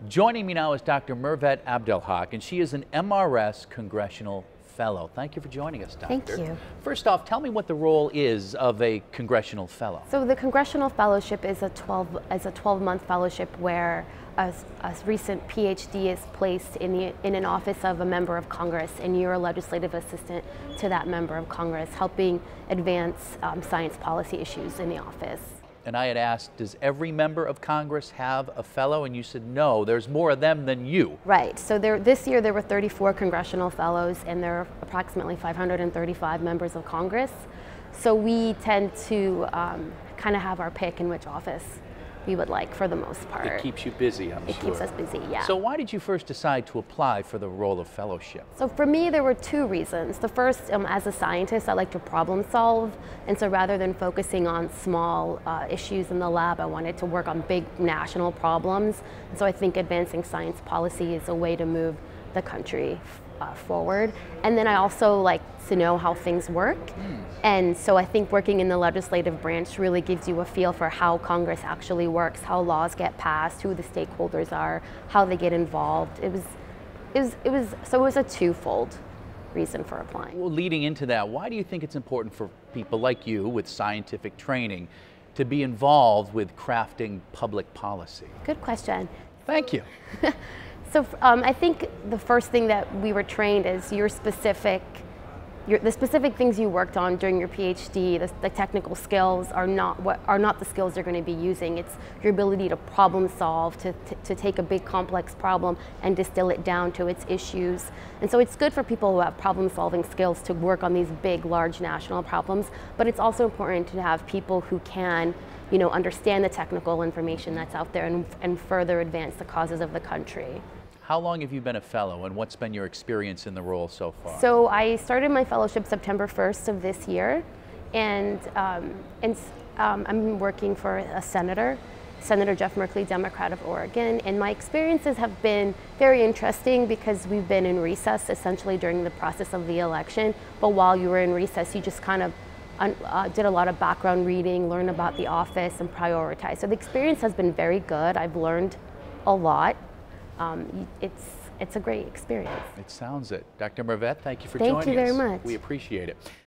Joining me now is Dr. Mirvat Abdelhaq, and she is an MRS Congressional Fellow. Thank you for joining us, Doctor. Thank you. First off, tell me what the role is of a Congressional Fellow. So the Congressional Fellowship is a 12-month fellowship where a recent PhD is placed in an office of a member of Congress, and you're a legislative assistant to that member of Congress, helping advance science policy issues in the office. And I had asked, does every member of Congress have a fellow? And you said, no, there's more of them than you. Right. So this year there were 34 Congressional Fellows, and there are approximately 535 members of Congress. So we tend to kind of have our pick in which office we would like for the most part. It keeps you busy, I'm sure. It keeps us busy, yeah. So why did you first decide to apply for the role of fellowship? So for me, there were two reasons. The first, as a scientist, I like to problem solve. And so rather than focusing on small issues in the lab, I wanted to work on big national problems. And so I think advancing science policy is a way to move the country forward. And then I also like to know how things work. And so I think working in the legislative branch really gives you a feel for how Congress actually works, how laws get passed, who the stakeholders are, how they get involved. It was a twofold reason for applying. Well, leading into that, why do you think it's important for people like you with scientific training to be involved with crafting public policy? Good question. Thank you. So I think the first thing that we were trained is the specific things you worked on during your PhD, the technical skills are not the skills you're going to be using. It's your ability to problem solve, to take a big complex problem and distill it down to its issues. And so it's good for people who have problem solving skills to work on these big, large national problems, but it's also important to have people who can understand the technical information that's out there and further advance the causes of the country. How long have you been a fellow, and what's been your experience in the role so far? So I started my fellowship September 1st of this year, and I'm working for a Senator Jeff Merkley, Democrat of Oregon, and my experiences have been very interesting because we've been in recess essentially during the process of the election, but while you were in recess, you just kind of did a lot of background reading, learned about the office, and prioritized. So the experience has been very good. I've learned a lot. It's a great experience. It sounds it. Dr. Mirvat, thank you for joining us. Thank you very much. We appreciate it.